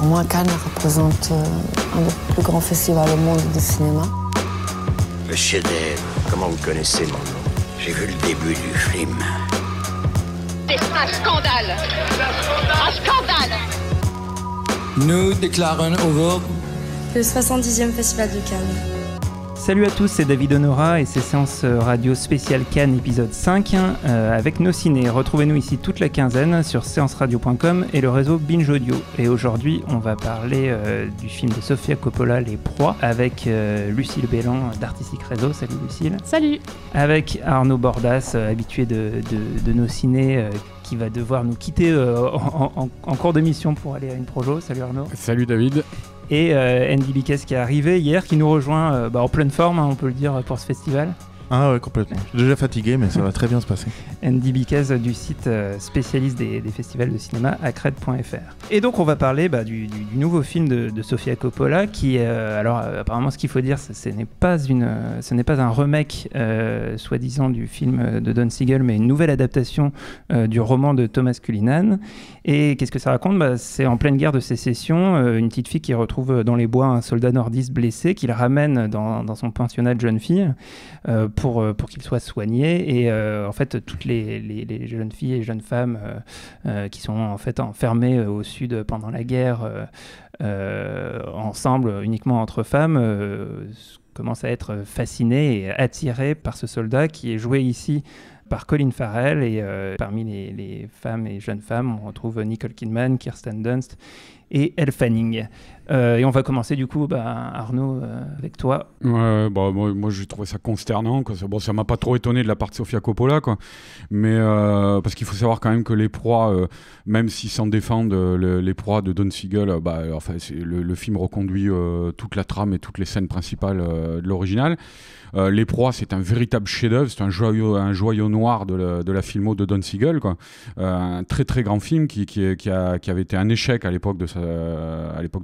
Pour moi, Cannes représente un des plus grands festivals au monde de cinéma. Le chef-d'œuvre, comment vous connaissez mon nom? J'ai vu le début du film. C'est un scandale! Un scandale! Nous déclarons ouvert le 70e Festival de Cannes. Salut à tous, c'est David Honora et c'est Séance Radio spéciale Cannes épisode 5 avec nos ciné. Retrouvez-nous ici toute la quinzaine sur séanceradio.com et le réseau Binge Audio. Et aujourd'hui, on va parler du film de Sofia Coppola, Les Proies, avec Lucille Bélan d'Artistic Réseau. Salut Lucille. Salut. Avec Arnaud Bordas, habitué de nos ciné, qui va devoir nous quitter en cours d'émission pour aller à une projo. Salut Arnaud. Salut David. Et Andy Biquès qui est arrivé hier, qui nous rejoint en pleine forme, on peut le dire, pour ce festival. Ah ouais, complètement. Je suis déjà fatigué, mais ça va très bien se passer. Andy Biquès du site spécialiste des festivals de cinéma, acred.fr. Et donc on va parler du nouveau film de Sofia Coppola, qui alors apparemment ce qu'il faut dire, ce n'est pas un remake soi-disant du film de Don Siegel, mais une nouvelle adaptation du roman de Thomas Cullinan. Et qu'est-ce que ça raconte ? C'est en pleine guerre de sécession, une petite fille qui retrouve dans les bois un soldat nordiste blessé, qu'il ramène dans son pensionnat de jeune fille pour qu'il soit soigné. Et en fait, toutes les jeunes filles et jeunes femmes qui sont en fait enfermées au sud pendant la guerre, ensemble, uniquement entre femmes, commencent à être fascinées et attirées par ce soldat qui est joué ici par Colin Farrell. Et parmi les femmes et jeunes femmes, on retrouve Nicole Kidman, Kirsten Dunst et Elle Fanning. Et on va commencer du coup, Arnaud, avec toi. Ouais, moi j'ai trouvé ça consternant, quoi. Bon, ça m'a pas trop étonné de la part de Sofia Coppola, quoi. Mais parce qu'il faut savoir quand même que Les Proies, même s'ils s'en défendent, Les Proies de Don Siegel, le film reconduit toute la trame et toutes les scènes principales de l'original. Les Proies, c'est un véritable chef-d'œuvre, c'est un joyau noir de la filmo de Don Siegel, quoi. Un très très grand film qui avait été un échec à l'époque de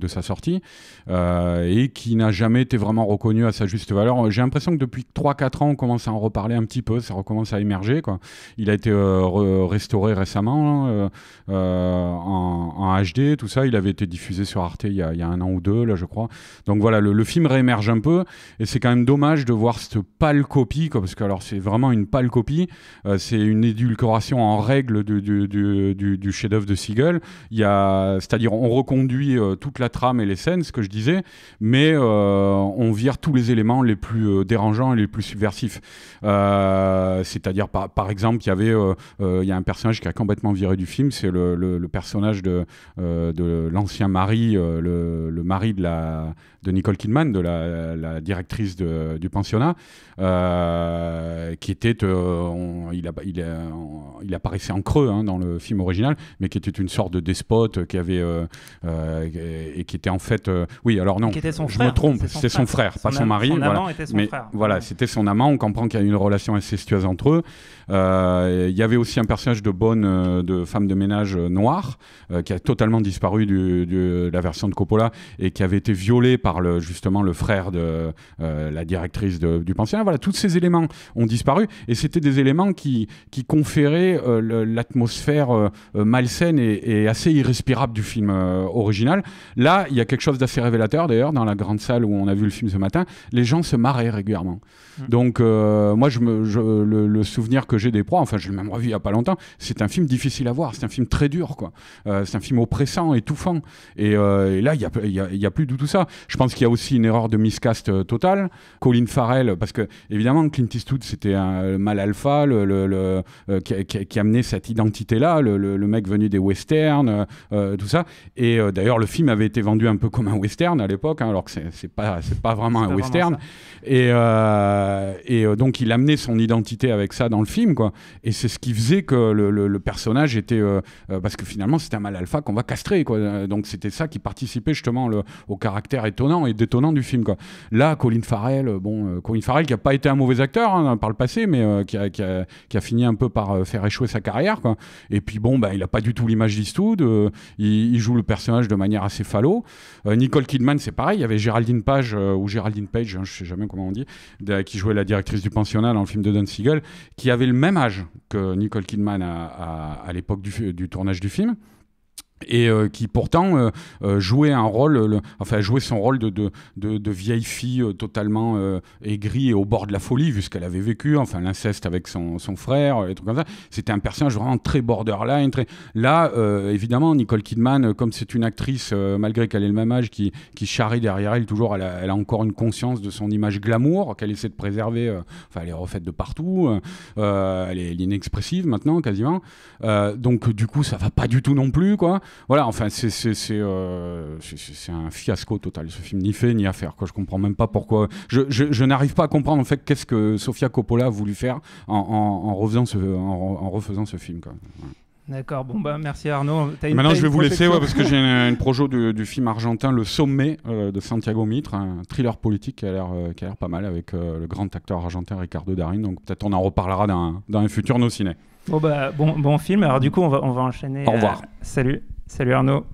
sa sortie, et qui n'a jamais été vraiment reconnu à sa juste valeur. J'ai l'impression que depuis 3-4 ans, on commence à en reparler un petit peu, ça recommence à émerger, quoi. Il a été restauré récemment en HD, tout ça. Il avait été diffusé sur Arte il y a 1 an ou 2, là, je crois. Donc voilà, le film réémerge un peu, et c'est quand même dommage de voir cette pâle copie, quoi, parce que alors c'est vraiment une pâle copie. C'est une édulcoration en règle du chef-d'œuvre de Siegel. C'est-à-dire on reconduit toute la trame et les scènes, ce que je disais, mais on vire tous les éléments les plus dérangeants et les plus subversifs. C'est-à-dire par exemple, il y a un personnage qui a complètement viré du film, c'est le personnage de l'ancien mari, le mari de Nicole Kidman, de la directrice du pensionnat, qui était, il apparaissait en creux dans le film original, mais qui était une sorte de despote qui avait et qui était en fait, oui, alors non, je me trompe, c'était son frère, pas son mari, son voilà. amant était son Mais frère. voilà, c'était son amant. On comprend qu'il y a une relation incestueuse entre eux. Il y avait aussi un personnage de femme de ménage noire qui a totalement disparu de la version de Coppola et qui avait été violée par justement le frère de la directrice du pensionnat. Voilà, tous ces éléments ont disparu, et c'était des éléments qui conféraient l'atmosphère malsaine et assez irrespirable du film original. Là, il y a quelque chose d'assez révélateur, d'ailleurs, dans la grande salle où on a vu le film ce matin, les gens se marraient régulièrement. Donc moi, le souvenir que j'ai des Proies, enfin je l'ai même revu il n'y a pas longtemps, c'est un film difficile à voir, c'est un film très dur, quoi. C'est un film oppressant, étouffant, et là il y a plus du tout ça. Je pense qu'il y a aussi une erreur de miscast totale. Colin Farrell, parce que évidemment Clint Eastwood c'était un mâle alpha, qui amenait cette identité-là, le mec venu des westerns, tout ça, et d'ailleurs le film avait été vendu un peu comme un western à l'époque, alors que c'est pas vraiment un western, et donc il amenait son identité avec ça dans le film, quoi. Et c'est ce qui faisait que le personnage était parce que finalement c'était un mâle alpha qu'on va castrer, quoi. Donc c'était ça qui participait justement au caractère étonnant et détonnant du film, quoi. Là, Colin Farrell qui a pas été un mauvais acteur par le passé, mais qui a fini un peu par faire échouer sa carrière, quoi. Et puis il a pas du tout l'image d'Eastwood, il joue le personnage de manière assez falot. Nicole Kidman, c'est pareil, il y avait Géraldine Page, je sais jamais comment on dit, qui jouait la directrice du pensionnat dans le film de Don Siegel, qui avait le même âge que Nicole Kidman à l'époque du tournage du film. et qui pourtant jouait un rôle, jouait son rôle de vieille fille totalement aigrie et au bord de la folie vu ce qu'elle avait vécu, enfin l'inceste avec son frère, et trucs comme ça. C'était un personnage vraiment très borderline. Là, évidemment, Nicole Kidman, comme c'est une actrice, malgré qu'elle ait le même âge, qui charrie derrière elle toujours, elle a encore une conscience de son image glamour qu'elle essaie de préserver. Elle est refaite de partout. Elle est inexpressive maintenant, quasiment. Donc du coup, ça va pas du tout non plus, quoi. Voilà, enfin, c'est un fiasco total, ce film, ni fait ni à faire, quoi. Je comprends même pas pourquoi. Je n'arrive pas à comprendre en fait qu'est-ce que Sofia Coppola a voulu faire en refaisant ce film, quoi. Ouais. D'accord, bon bah merci Arnaud. Maintenant je vais vous laisser parce que j'ai une projo du film argentin Le Sommet de Santiago Mitre, un thriller politique qui a l'air pas mal avec le grand acteur argentin Ricardo Darín, donc peut-être on en reparlera dans un futur Nos Ciné. Bon film, alors du coup on va enchaîner. Au revoir. Salut Arnaud.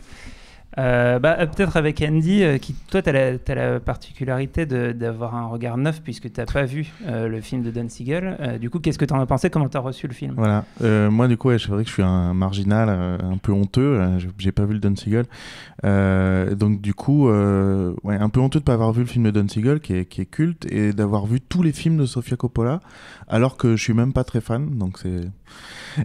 Peut-être avec Andy, qui toi tu as la particularité d'avoir un regard neuf puisque tu n'as pas vu le film de Don Siegel. Du coup, qu'est-ce que tu en as pensé? Comment tu as reçu le film? Voilà, moi du coup, c'est vrai que je suis un marginal un peu honteux, j'ai pas vu le Don Siegel. Donc du coup, un peu honteux de pas avoir vu le film de Don Siegel qui est culte et d'avoir vu tous les films de Sofia Coppola alors que je suis même pas très fan, donc c'est...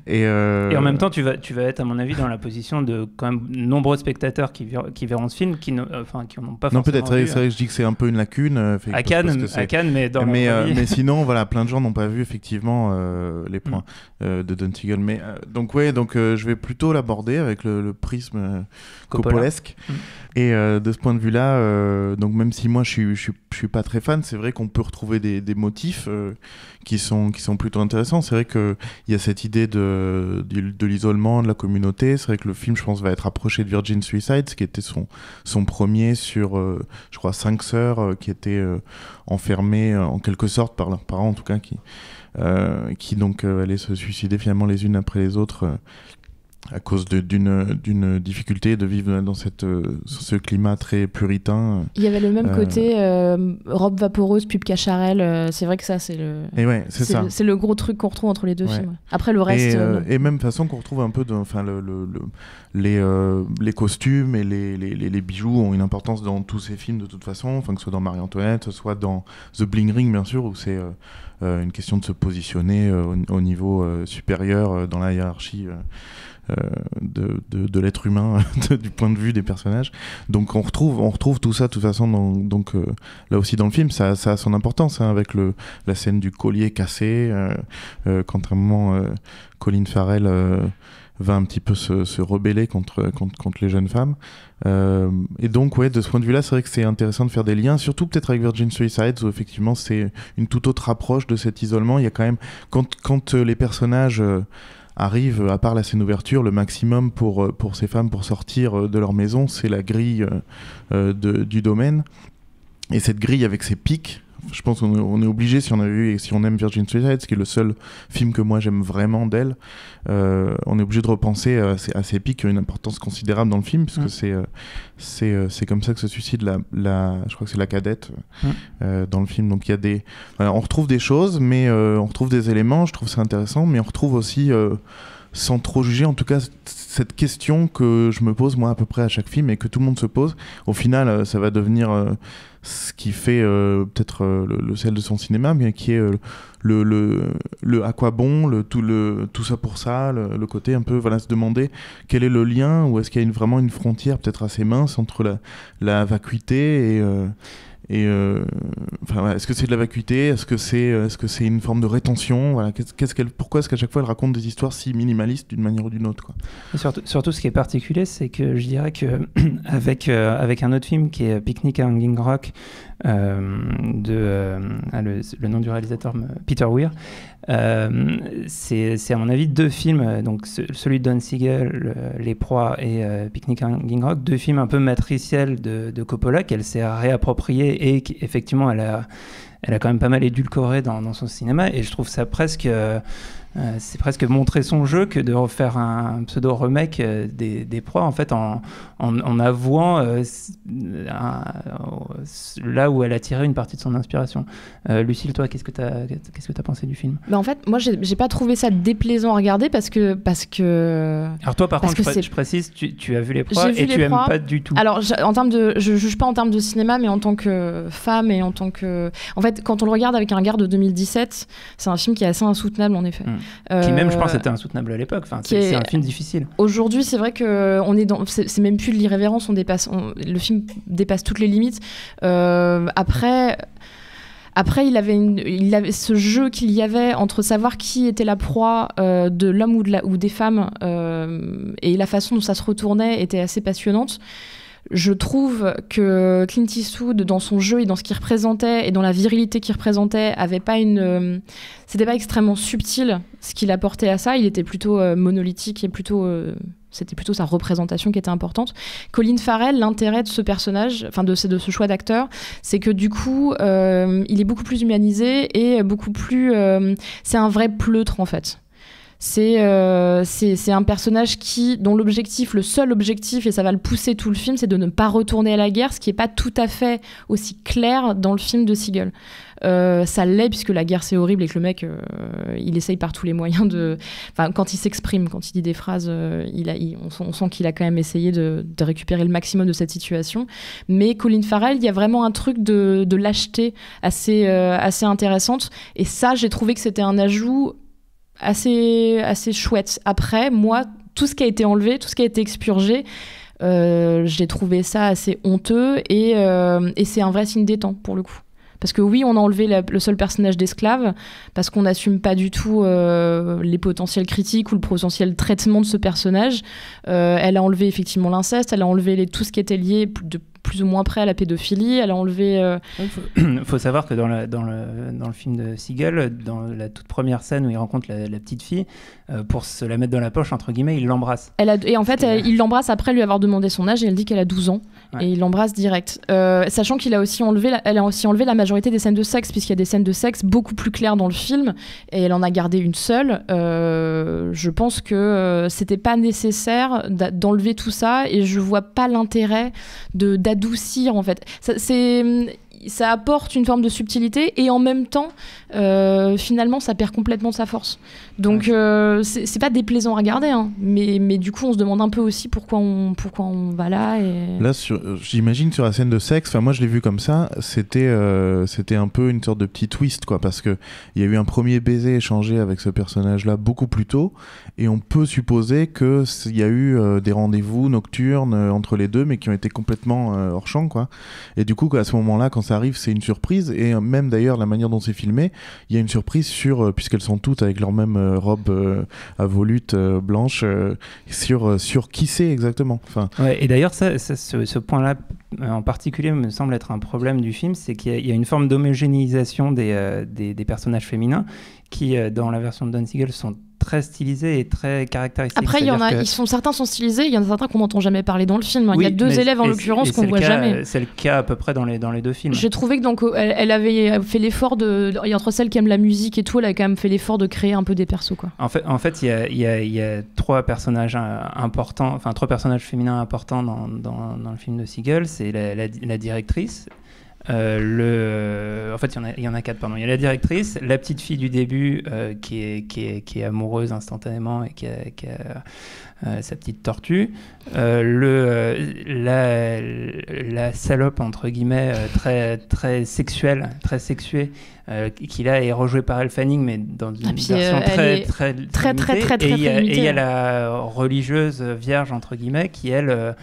Et en même temps, tu vas être, à mon avis, dans la position de quand même nombreux spectateurs qui verront ce film, qui n'en ont pas forcément non, peut-être, vu. C'est vrai que je dis que c'est un peu une lacune. À Cannes, mais dans mais sinon, voilà, plein de gens n'ont pas vu effectivement les points de Don Siegel. Mais donc je vais plutôt l'aborder avec le prisme coppolesque. Et de ce point de vue-là, donc même si moi je suis pas très fan, c'est vrai qu'on peut retrouver des motifs qui sont plutôt intéressants. C'est vrai que il y a cette idée de l'isolement de la communauté. C'est vrai que le film, je pense, va être approché de Virgin Suicides, qui était son premier sur, je crois, 5 sœurs qui étaient enfermées en quelque sorte par leurs parents, en tout cas, qui donc allaient se suicider finalement les unes après les autres. À cause d'une difficulté de vivre dans ce climat très puritain. Il y avait le même côté robe vaporeuse, pub Cacharel. C'est vrai que ça, c'est le gros truc qu'on retrouve entre les deux films. Après, le reste... Et même façon qu'on retrouve un peu... les costumes et les bijoux ont une importance dans tous ces films de toute façon, que ce soit dans Marie-Antoinette, que ce soit dans The Bling Ring, bien sûr, où c'est une question de se positionner au niveau supérieur dans la hiérarchie de l'être humain du point de vue des personnages. Donc on retrouve tout ça de toute façon là aussi dans le film. Ça a son importance avec la scène du collier cassé quand à un moment Colin Farrell va un petit peu se rebeller contre les jeunes femmes. Et donc, de ce point de vue-là, c'est vrai que c'est intéressant de faire des liens, surtout peut-être avec Virgin Suicides, où effectivement, c'est une toute autre approche de cet isolement. Il y a quand même... Quand les personnages... arrive, à part la scène d'ouverture, le maximum pour ces femmes pour sortir de leur maison, c'est la grille du domaine. Et cette grille avec ses pics, je pense qu'on est obligé, si on a vu et si on aime Virgin Suicides, qui est le seul film que moi j'aime vraiment d'elle, on est obligé de repenser à ces pics qui ont une importance considérable dans le film, puisque c'est comme ça que se suicide je crois que c'est la cadette dans le film. Donc il y a on retrouve des choses, mais on retrouve des éléments, je trouve ça intéressant, mais on retrouve aussi sans trop juger, en tout cas cette question que je me pose moi à peu près à chaque film et que tout le monde se pose. Au final, ça va devenir ce qui fait peut-être le sel de son cinéma, mais qui est le à quoi bon, tout ça pour ça, le côté un peu se demander quel est le lien, ou est-ce qu'il y a vraiment une frontière peut-être assez mince entre la vacuité est-ce que c'est de la vacuité, est-ce que c'est une forme de rétention, pourquoi est-ce qu'à chaque fois elle raconte des histoires si minimalistes d'une manière ou d'une autre, quoi. Et surtout ce qui est particulier, c'est que je dirais que avec un autre film qui est Picnic à Hanging Rock le nom du réalisateur, Peter Weir, c'est à mon avis deux films, donc celui de Don Siegel, Les Proies, et Picnic à Hanging Rock, deux films un peu matriciels de Coppola qu'elle s'est réapproprié et qu'effectivement elle a quand même pas mal édulcoré dans son cinéma, et je trouve ça presque c'est presque montrer son jeu que de refaire un pseudo remake des proies en fait en avouant là où elle a tiré une partie de son inspiration. Lucille, toi, qu'est-ce que t'as pensé du film? En fait, moi, j'ai pas trouvé ça déplaisant à regarder parce que. Alors toi, par contre, je précise, tu as vu les proies et tu aimes pas du tout. Alors, je juge pas en termes de cinéma, mais en tant que femme et en tant que. En fait, quand on le regarde avec un regard de 2017, c'est un film qui est assez insoutenable en effet. Qui même, je pense, était insoutenable à l'époque. Enfin, c'est un film difficile. Aujourd'hui, c'est vrai que on est dans. C'est même plus de l'irrévérence. Le film dépasse toutes les limites. Après, il avait ce jeu qu'il y avait entre savoir qui était la proie de l'homme ou des femmes et la façon dont ça se retournait était assez passionnante. Je trouve que Clint Eastwood, dans son jeu et dans ce qu'il représentait et dans la virilité qu'il représentait, c'était pas extrêmement subtil ce qu'il apportait à ça. Il était plutôt monolithique et c'était plutôt sa représentation qui était importante. Colin Farrell, l'intérêt de ce personnage, enfin de ce choix d'acteur, c'est que du coup, il est beaucoup plus humanisé et beaucoup plus. C'est un vrai pleutre en fait. C'est un personnage dont le seul objectif, et ça va le pousser tout le film, c'est de ne pas retourner à la guerre, ce qui n'est pas tout à fait aussi clair dans le film de Seagal. Ça l'est, puisque la guerre c'est horrible et que le mec, il essaye par tous les moyens quand il s'exprime, quand il dit des phrases, on sent qu'il a quand même essayé de récupérer le maximum de cette situation. Mais Colin Farrell, il y a vraiment un truc de lâcheté assez intéressante. Et ça, j'ai trouvé que c'était un ajout assez chouette. Après, moi, tout ce qui a été enlevé, tout ce qui a été expurgé, j'ai trouvé ça assez honteux et c'est un vrai signe des temps pour le coup. Parce que oui, on a enlevé le seul personnage d'esclave parce qu'on n'assume pas du tout les potentiels critiques ou le potentiel traitement de ce personnage. Elle a enlevé effectivement l'inceste, elle a enlevé tout ce qui était lié de plus ou moins près à la pédophilie, elle a enlevé... Faut savoir que dans le film de Seagal, dans la toute première scène où il rencontre la petite fille, pour se la mettre dans la poche, entre guillemets, il l'embrasse. Et en fait, il l'embrasse après lui avoir demandé son âge et elle dit qu'elle a 12 ans. Ouais. Et il l'embrasse direct. Sachant qu'elle a aussi enlevé la majorité des scènes de sexe, puisqu'il y a des scènes de sexe beaucoup plus claires dans le film, et elle en a gardé une seule. Je pense que c'était pas nécessaire d'enlever tout ça, et je vois pas l'intérêt d'adoucir en fait. Ça apporte une forme de subtilité et en même temps finalement ça perd complètement de sa force. Donc c'est pas déplaisant à regarder hein, mais du coup on se demande un peu aussi pourquoi on va là et... Là j'imagine sur la scène de sexe, moi je l'ai vu comme ça, c'était un peu une sorte de petit twist quoi, parce que il y a eu un premier baiser échangé avec ce personnage là beaucoup plus tôt et on peut supposer que il y a eu des rendez-vous nocturnes entre les deux mais qui ont été complètement hors champ quoi. Et du coup à ce moment-là quand ça arrive c'est une surprise et même d'ailleurs la manière dont c'est filmé il y a une surprise puisqu'elles sont toutes avec leur même robe à volute blanche sur qui c'est exactement et d'ailleurs ce point-là en particulier me semble être un problème du film, c'est qu'il y a une forme d'homogénéisation des personnages féminins qui dans la version de Don Siegel sont très stylisés et très caractéristiques. Après, certains sont stylisés, il y en a certains qu'on n'entend jamais parler dans le film. Il y a deux élèves en l'occurrence qu'on voit jamais. C'est le cas à peu près dans les deux films. J'ai trouvé que elle avait fait l'effort et entre celles qui aiment la musique et tout, elle a quand même fait l'effort de créer un peu des persos quoi. En fait, il y a trois personnages importants, enfin trois personnages féminins importants dans le film de Siegel. C'est la directrice. En fait, il y en a quatre, pardon. Il y a la directrice, la petite fille du début qui est amoureuse instantanément et qui a sa petite tortue. La salope, entre guillemets, très, très sexuelle, très sexuée, qui là est rejouée par Elle Fanning, mais dans une version très limitée. Et il y a la religieuse vierge, entre guillemets, qui elle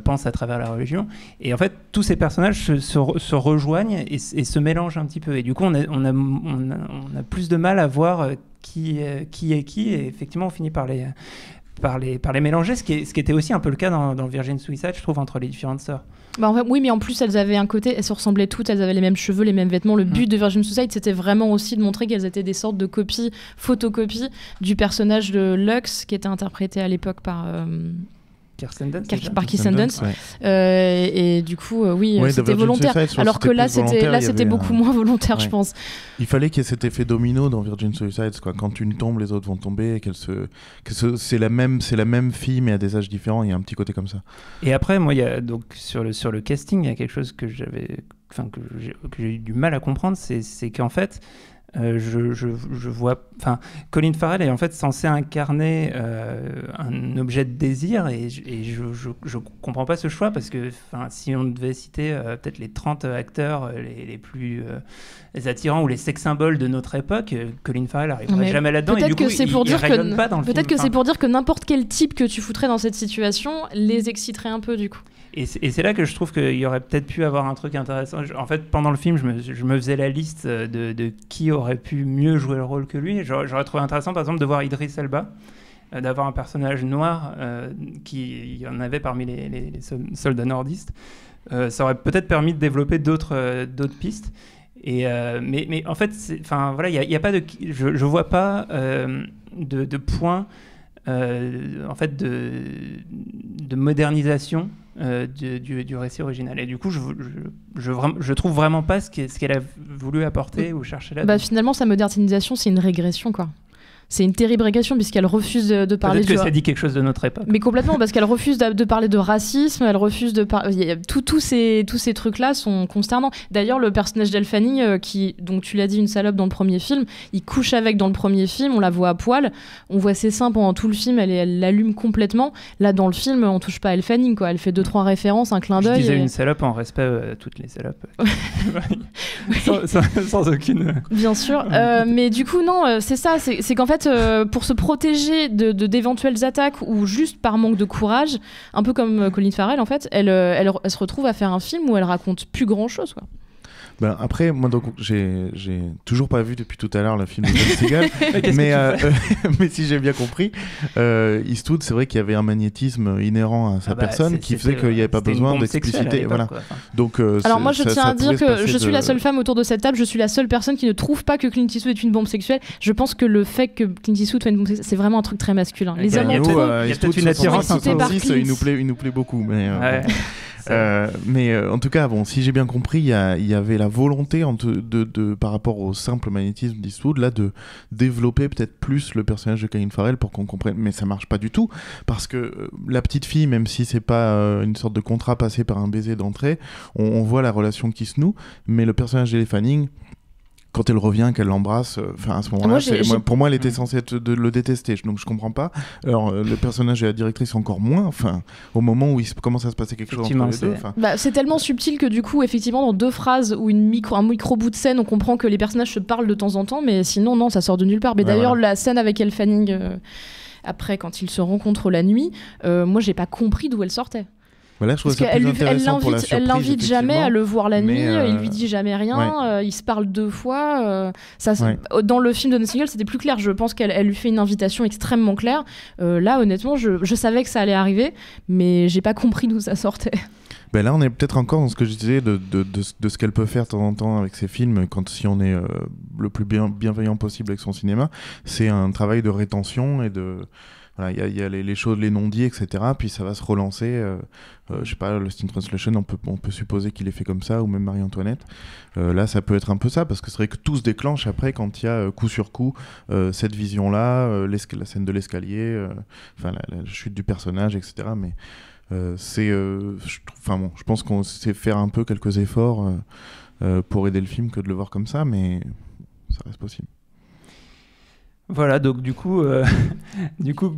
pense à travers la religion. Et en fait, tous ces personnages se rejoignent et se mélangent un petit peu. Et du coup, on a plus de mal à voir qui est qui. Et effectivement, on finit par les mélanger, ce qui était aussi un peu le cas dans Virgin Suicide, je trouve, entre les différentes sœurs. Oui, mais en plus, elles avaient un côté, elles se ressemblaient toutes, elles avaient les mêmes cheveux, les mêmes vêtements. Le but de Virgin Suicide, c'était vraiment aussi de montrer qu'elles étaient des sortes de photocopies du personnage de Lux, qui était interprété à l'époque par... Kirsten Dunst. Par Kirsten Dunst. Et du coup, oui, Ouais, c'était The Virgin volontaire. Suicide, Alors que là, plus volontaire, c'était il y beaucoup avait moins volontaire, Ouais. je pense. Il fallait qu'il y ait cet effet domino dans Virgin Suicides, quoi. Quand une tombe, les autres vont tomber, et c'est la même fille, mais à des âges différents. Il y a un petit côté comme ça. Et après, moi, il y a donc sur le casting, il y a quelque chose que j'ai eu du mal à comprendre, c'est qu'en fait, je vois, Colin Farrell est en fait censé incarner un objet de désir, et je comprends pas ce choix, parce que si on devait citer peut-être les 30 acteurs les plus attirants ou les sex symboles de notre époque, Colin Farrell n'arriverait jamais là-dedans, et du coup il rayonne pas dans le film. Peut-être que c'est pour dire que n'importe quel type que tu foutrais dans cette situation les exciterait un peu, du coup. Et c'est là que je trouve qu'il y aurait peut-être pu avoir un truc intéressant. En fait, pendant le film, je me faisais la liste de qui aurait pu mieux jouer le rôle que lui. J'aurais trouvé intéressant, par exemple, de voir Idris Elba, d'avoir un personnage noir qui y en avait parmi les soldats nordistes. Ça aurait peut-être permis de développer d'autres pistes. Mais en fait, voilà, y a pas de, je vois pas de point en fait de modernisation du récit original, et du coup je trouve vraiment pas ce qu'elle a voulu apporter ou chercher là. Finalement, sa modernisation, c'est une régression, quoi. C'est une terrible régression, puisqu'elle refuse de parler... Peut-être que ça dit quelque chose de notre époque. Mais complètement, parce qu'elle refuse de parler de racisme, elle refuse de parler... Tous ces trucs-là sont consternants. D'ailleurs, le personnage d'Elle Fanning, qui, donc tu l'as dit, une salope dans le premier film, il couche avec dans le premier film, on la voit à poil, on voit ses seins pendant tout le film, elle l'allume complètement. Là, dans le film, on touche pas à Elle Fanning, quoi. Elle fait 2-3 références, un clin d'œil. Je disais une salope en respect à toutes les salopes. sans aucune... Bien sûr. Mais du coup, non, c'est ça. C'est qu'en fait, pour se protéger d'éventuelles attaques ou juste par manque de courage, un peu comme Colin Farrell, en fait, elle se retrouve à faire un film où elle raconte plus grand-chose, quoi. Après, moi, donc, j'ai toujours pas vu depuis tout à l'heure le film de Ben Seagal, mais si j'ai bien compris, Eastwood, c'est vrai qu'il y avait un magnétisme inhérent à sa personne qui faisait qu'il n'y avait pas besoin d'expliciter. Voilà. Donc, alors moi, je tiens à dire que je suis la seule femme autour de cette table, je suis la seule personne qui ne trouve pas que Clint Eastwood est une bombe sexuelle. Je pense que le fait que Clint Eastwood soit une bombe sexuelle, c'est vraiment un truc très masculin. Les hommes il y a peut-être une attirance il nous plaît beaucoup, mais... mais en tout cas, bon, si j'ai bien compris, il y avait la volonté par rapport au simple magnétisme d'Eastwood, là, de développer peut-être plus le personnage de Colin Farrell pour qu'on comprenne. Mais ça marche pas du tout, parce que la petite fille, même si c'est pas une sorte de contrat passé par un baiser d'entrée, on voit la relation qui se noue, mais le personnage d'Elle Fanning, quand elle revient, qu'elle l'embrasse, à ce moment-là, pour moi, elle était censée le détester, donc je comprends pas. Alors, le personnage de la directrice encore moins, au moment où il commence à se passer quelque chose entre les deux. C'est tellement subtil que du coup, effectivement, dans 2 phrases ou un micro bout de scène, on comprend que les personnages se parlent de temps en temps, mais sinon, non, ça sort de nulle part. Mais d'ailleurs, la scène avec Elle Fanning, après, quand ils se rencontrent la nuit, moi, j'ai pas compris d'où elle sortait. Voilà, je trouve ça plus intéressant pour la surprise, elle l'invite jamais à le voir la nuit, il lui dit jamais rien, ouais. ils se parlent 2 fois. Dans le film de No Single, c'était plus clair. Je pense qu'elle lui fait une invitation extrêmement claire. Là, honnêtement, je savais que ça allait arriver, mais j'ai pas compris d'où ça sortait. Là, on est peut-être encore dans ce que je disais de ce qu'elle peut faire de temps en temps avec ses films, si on est le plus bienveillant possible avec son cinéma. C'est un travail de rétention et de... Voilà, il y a les choses, les non-dits, etc. Puis ça va se relancer. Je sais pas, Lost in Translation, on peut supposer qu'il est fait comme ça, ou même Marie-Antoinette. Là, ça peut être un peu ça, parce que c'est vrai que tout se déclenche après quand il y a coup sur coup cette vision-là, la scène de l'escalier, la chute du personnage, etc. Mais je pense qu'on sait faire un peu quelques efforts pour aider le film que de le voir comme ça, mais ça reste possible. Voilà, donc du coup,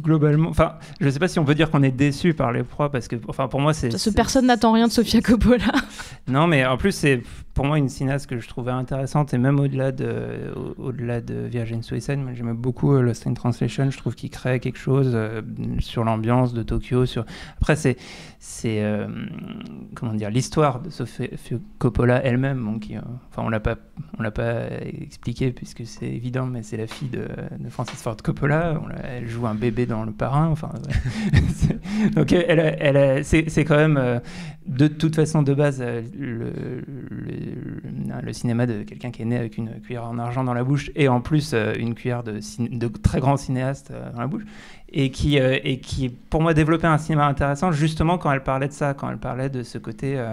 globalement, je sais pas si on peut dire qu'on est déçu par Les Proies, parce que, pour moi, personne n'attend rien de Sofia Coppola. Non, mais en plus, c'est pour moi une cinéaste que je trouvais intéressante, et même au-delà de Virgin Suicide, moi j'aimais beaucoup Lost in Translation. Je trouve qu'il crée quelque chose sur l'ambiance de Tokyo. Après, c'est comment dire, l'histoire de Sofia Coppola elle-même. On l'a pas expliqué puisque c'est évident, mais c'est la fille de Francis Ford Coppola. Elle joue un bébé dans Le Parrain. Donc c'est quand même de toute façon, de base, le cinéma de quelqu'un qui est né avec une cuillère en argent dans la bouche et en plus une cuillère de très grands cinéastes dans la bouche, et qui, pour moi, développait un cinéma intéressant justement quand elle parlait de ça, quand elle parlait de ce côté...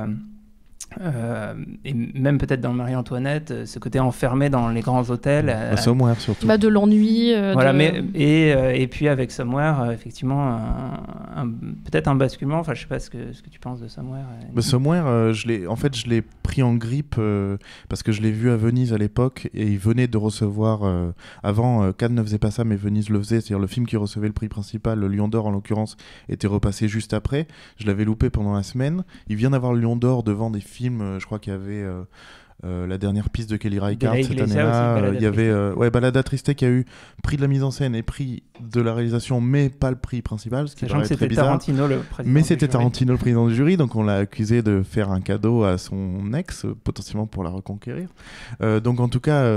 et même peut-être dans Marie-Antoinette, ce côté enfermé dans les grands hôtels. Somewhere surtout. De l'ennui. Voilà, et puis avec Somewhere, effectivement, peut-être un basculement. Enfin, je sais pas ce que tu penses de Somewhere. Somewhere, je l'ai pris en grippe parce que je l'ai vu à Venise à l'époque et il venait de recevoir. Avant, Cannes ne faisait pas ça, mais Venise le faisait. C'est-à-dire le film qui recevait le prix principal, le Lion d'Or en l'occurrence, était repassé juste après. Je l'avais loupé pendant la semaine. Il vient d'avoir le Lion d'Or devant des films. Je crois qu'il y avait la dernière piste de Kelly Reichardt cette année-là. Il y avait Balada Triste qui a eu prix de la mise en scène et prix de la réalisation, mais pas le prix principal, ce qui paraît très bizarre. Tarantino le président. Mais c'était Tarantino le président du jury, donc on l'a accusé de faire un cadeau à son ex, potentiellement pour la reconquérir. Donc en tout cas,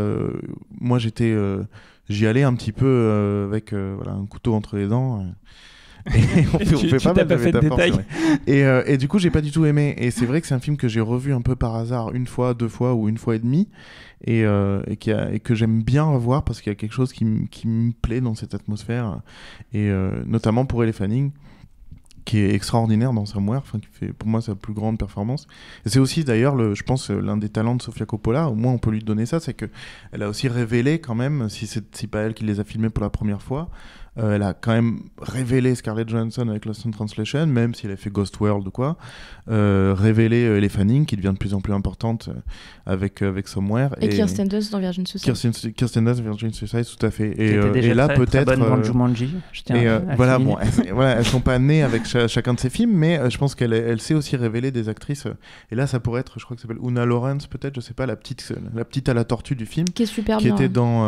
moi j'y allais un petit peu avec un couteau entre les dents. Et on fait pas mal de métaphores, et du coup j'ai pas du tout aimé, et c'est vrai que c'est un film que j'ai revu un peu par hasard une fois, 2 fois ou 1 fois et demie, et que j'aime bien revoir parce qu'il y a quelque chose qui me plaît dans cette atmosphère, et notamment pour Elle Fanning qui est extraordinaire dans Somewhere, qui fait pour moi sa plus grande performance. Et c'est aussi d'ailleurs, je pense, l'un des talents de Sofia Coppola, au moins on peut lui donner ça, c'est qu'elle a aussi révélé quand même, si pas elle qui les a filmés pour la première fois, elle a quand même révélé Scarlett Johansson avec Lost in Translation, même si elle a fait Ghost World ou quoi, révélé Elle Fanning qui devient de plus en plus importante avec Somewhere, et Kirsten Dunst dans Virgin Suicide. Kirsten Dunst dans Virgin Suicide, tout à fait. Et là peut-être très bonne dans Jumanji. Elles sont pas nées avec chacun de ces films, mais je pense qu'elle sait aussi révéler des actrices. Et là ça pourrait être, je crois que ça s'appelle Una Lawrence peut-être, je sais pas, la petite à la tortue du film, qui est super qui bien, était dans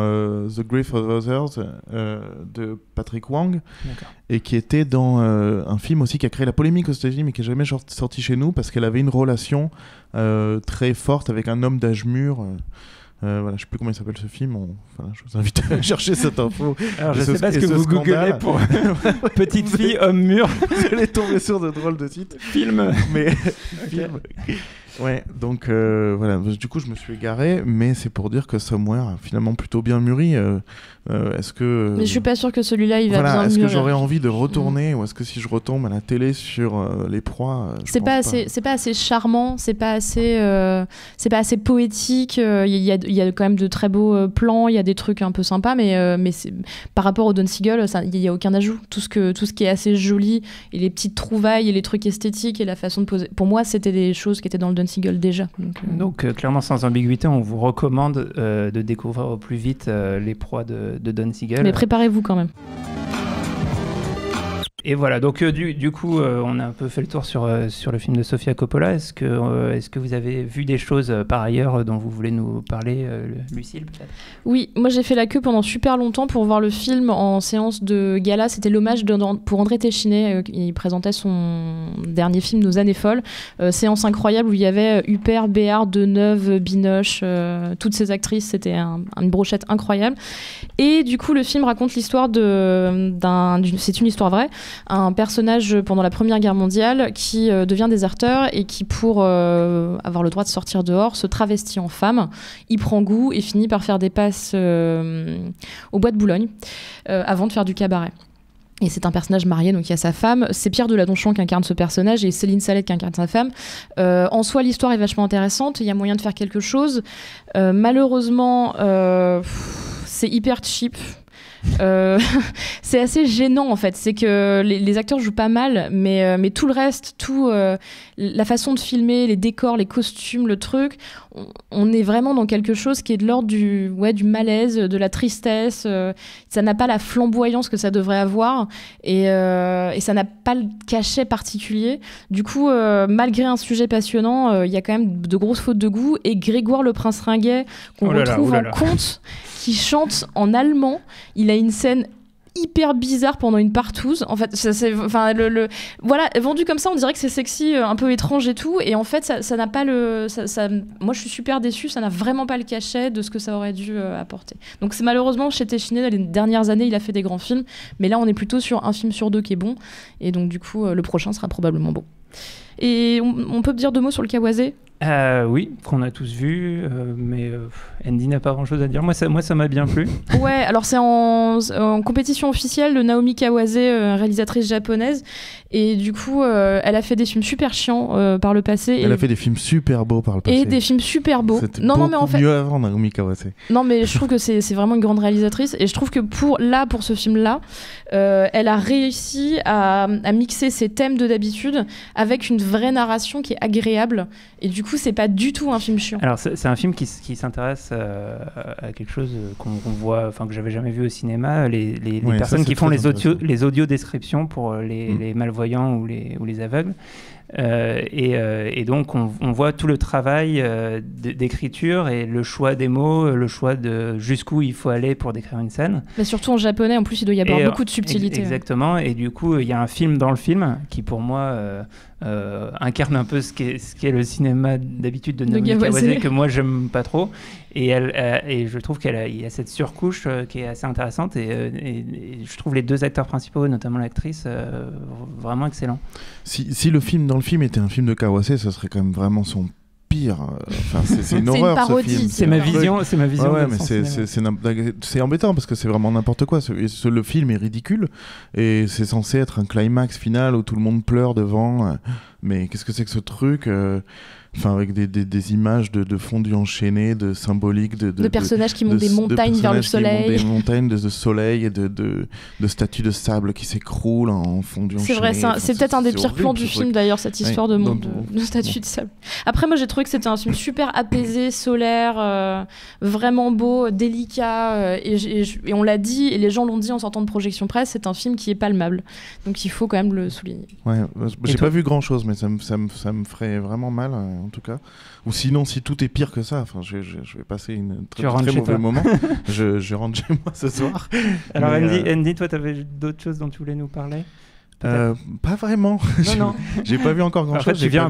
The Grief of Others de Patrick Wang. D'accord. Et qui était dans un film aussi qui a créé la polémique aux États-Unis mais qui n'est jamais sorti chez nous parce qu'elle avait une relation très forte avec un homme d'âge mur. Je ne sais plus comment il s'appelle ce film. Je vous invite à chercher cette info. Alors, je ne sais pas ce que vous googlez pour petite fille, homme mur. Vous allez tomber sur de drôles de titres. Film. Mais film. Ouais, donc du coup je me suis égaré, mais c'est pour dire que Somewhere a finalement plutôt bien mûri. Est-ce que... Mais je suis pas sûr que celui-là il va bien mûrir. Est-ce que j'aurais envie de retourner, ou est-ce que si je retombe à la télé sur Les Proies, c'est pas assez charmant, c'est pas assez poétique. Il y a quand même de très beaux plans, il y a des trucs un peu sympas, mais par rapport au Don Siegel, il y a aucun ajout. Tout ce qui est assez joli, et les petites trouvailles et les trucs esthétiques et la façon de poser, pour moi c'était des choses qui étaient dans le Don Siegel déjà. Donc clairement, sans ambiguïté, on vous recommande de découvrir au plus vite Les Proies de Don Siegel. Mais préparez-vous quand même. Et voilà, donc du coup, on a un peu fait le tour sur le film de Sofia Coppola. Est-ce que vous avez vu des choses par ailleurs dont vous voulez nous parler, Lucille, peut-être ? Oui, moi j'ai fait la queue pendant super longtemps pour voir le film en séance de gala. C'était l'hommage pour André Téchiné. Il présentait son dernier film, Nos années folles. Séance incroyable où il y avait Huppert, Béard, Deneuve, Binoche, toutes ces actrices. C'était une brochette incroyable. Et du coup, le film raconte l'histoire c'est une histoire vraie. Un personnage pendant la Première Guerre mondiale qui devient déserteur et qui, pour avoir le droit de sortir dehors, se travestit en femme. Il prend goût et finit par faire des passes au bois de Boulogne avant de faire du cabaret. Et c'est un personnage marié, donc il y a sa femme. C'est Pierre Deladonchamp qui incarne ce personnage et Céline Salette qui incarne sa femme. En soi, l'histoire est vachement intéressante. Il y a moyen de faire quelque chose. Malheureusement, c'est hyper cheap. C'est assez gênant en fait, c'est que les acteurs jouent pas mal, mais tout le reste, la façon de filmer, les décors, les costumes, le truc, on est vraiment dans quelque chose qui est de l'ordre du malaise, de la tristesse. Ça n'a pas la flamboyance que ça devrait avoir, et ça n'a pas le cachet particulier. Du coup, malgré un sujet passionnant, il y a quand même de grosses fautes de goût, et Grégoire le Prince Ringuet qu'on retrouve en conte, qui chante en allemand. Il a une scène hyper bizarre pendant une partouze. En fait, voilà, vendu comme ça, on dirait que c'est sexy, un peu étrange et tout. Et en fait, ça n'a pas moi, je suis super déçue. Ça n'a vraiment pas le cachet de ce que ça aurait dû apporter. Donc, c'est malheureusement chez Téchiné, dans les dernières années, il a fait des grands films. Mais là, on est plutôt sur un film sur 2 qui est bon. Et donc, du coup, le prochain sera probablement bon. Et on peut dire 2 mots sur le Kawase ? Oui, qu'on a tous vu, mais Andy n'a pas grand-chose à dire. Moi, ça m'a bien plu. Ouais, alors c'est en compétition officielle de Naomi Kawase, réalisatrice japonaise. Et du coup, elle a fait des films super chiants par le passé. Elle a fait des films super beaux par le passé. Et des films super beaux. C'était beaucoup mieux avant, Naomi Kawase. Non, mais je trouve que c'est vraiment une grande réalisatrice. Et je trouve que pour ce film-là, elle a réussi à mixer ses thèmes de d'habitude avec une vraie narration qui est agréable. Et du coup, c'est pas du tout un film chiant. Alors, c'est un film qui s'intéresse à quelque chose qu'on voit, enfin que j'avais jamais vu au cinéma, les personnes qui font les audio descriptions pour les malvoyants ou les aveugles. Et donc on voit tout le travail d'écriture et le choix des mots, le choix de jusqu'où il faut aller pour décrire une scène. Mais surtout en japonais, en plus il doit y avoir beaucoup de subtilité. Exactement, et du coup il y a un film dans le film qui pour moi incarne un peu ce qu'est le cinéma d'habitude de Naomi Kawase, que moi j'aime pas trop. Et je trouve qu'il y a cette surcouche qui est assez intéressante et je trouve les 2 acteurs principaux, notamment l'actrice, vraiment excellents. Si le film dans le film était un film de Kawase, ce serait quand même vraiment son pire. Enfin, c'est une horreur, une parodie, ce film. C'est ma vision. Ouais, mais c'est embêtant parce que c'est vraiment n'importe quoi. Le film est ridicule et c'est censé être un climax final où tout le monde pleure devant. Mais qu'est-ce que c'est que ce truc avec des images de fondus enchaînés, de symboliques, de personnages qui montent des montagnes vers le soleil, des montagnes de soleil et de statues de sable qui s'écroulent en fondus enchaînés. C'est vrai, c'est peut-être un des pires plans du film d'ailleurs, cette histoire de statues de sable. Après, moi j'ai trouvé que c'était un film super apaisé, solaire, vraiment beau, délicat, et on l'a dit, et les gens l'ont dit en sortant de projection presse, c'est un film qui est palmable. Donc il faut quand même le souligner. Ouais, j'ai pas vu grand chose, mais ça me ferait vraiment mal. En tout cas, ou sinon si tout est pire que ça, je vais passer un très mauvais moment. je rentre chez moi ce soir. Alors Andy, toi t'avais d'autres choses dont tu voulais nous parler? Pas vraiment. Non. J'ai pas vu encore grand chose. En fait, je viens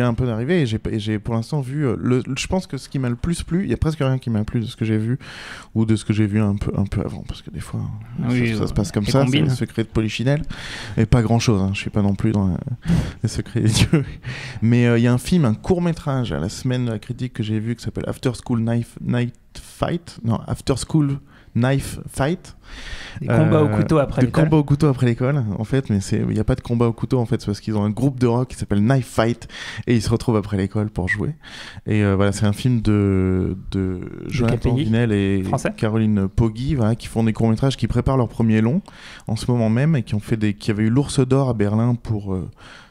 un peu d'arriver et j'ai pour l'instant vu. Je pense que ce qui m'a le plus plu, il y a presque rien qui m'a plu de ce que j'ai vu ou de ce que j'ai vu un peu avant, parce que des fois ça se passe comme ça. C'est le secret de Polichinelle et pas grand chose. Je suis pas non plus dans les secrets des dieux. Mais il y a un court métrage à la semaine de la critique que j'ai vu qui s'appelle After School Knife Fight. Des combats au couteau après l'école. Des combats au couteau après l'école, en fait, mais il n'y a pas de combat au couteau, en fait, c'est parce qu'ils ont un groupe de rock qui s'appelle Knife Fight et ils se retrouvent après l'école pour jouer. Et voilà, c'est un film de Jonathan Vinel et Caroline Poggi, voilà, qui font des courts-métrages, qui préparent leur premier long en ce moment même et qui avaient eu l'Ours d'Or à Berlin pour.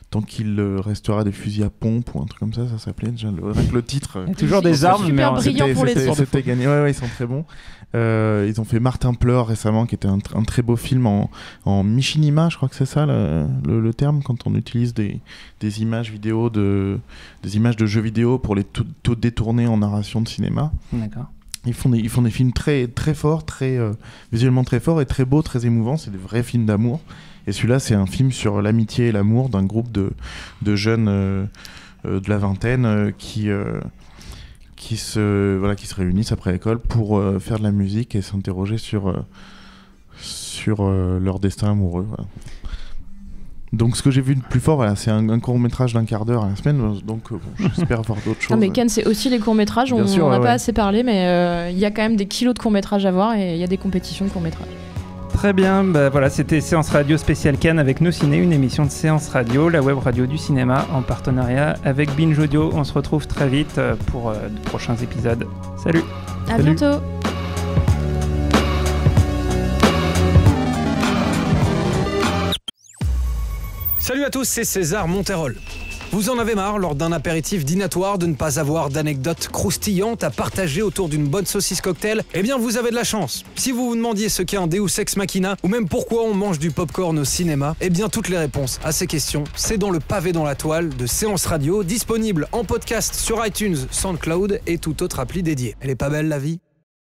Tant qu'il restera des fusils à pompe ou un truc comme ça s'appelait déjà le titre. Il y a toujours des armes, mais brillant pour les c'était gagné. Ouais, ils sont très bons. Ils ont fait Martin pleure récemment, qui était un très beau film en Michinima, je crois que c'est ça le terme, quand on utilise des images vidéo des images de jeux vidéo pour les tout détourner en narration de cinéma. D'accord. Ils font des films très très forts, très visuellement très forts et très beaux, très émouvants. C'est des vrais films d'amour. Et celui-là, c'est un film sur l'amitié et l'amour d'un groupe de jeunes de la vingtaine qui se réunissent après l'école pour faire de la musique et s'interroger sur leur destin amoureux. Voilà. Donc ce que j'ai vu de plus fort, voilà, c'est un court-métrage d'1 quart d'heure à la semaine, donc j'espère voir d'autres choses. Non mais Cannes, c'est aussi les courts-métrages, on n'en a pas assez parlé, mais il y a quand même des kilos de courts-métrages à voir et il y a des compétitions de courts-métrages. Très bien, voilà, c'était Séance Radio spéciale Cannes avec Nos Ciné, une émission de Séance Radio, la web radio du cinéma en partenariat avec Binge Audio. On se retrouve très vite pour de prochains épisodes. Salut. À bientôt. Salut à tous, c'est César Monterol. Vous en avez marre, lors d'un apéritif dînatoire, de ne pas avoir d'anecdotes croustillantes à partager autour d'une bonne saucisse cocktail? Eh bien, vous avez de la chance. Si vous vous demandiez ce qu'est un Deus Ex Machina, ou même pourquoi on mange du popcorn au cinéma, eh bien, toutes les réponses à ces questions, c'est dans le pavé dans la toile de Séance Radio, disponible en podcast sur iTunes, SoundCloud et toute autre appli dédiée. Elle est pas belle, la vie ?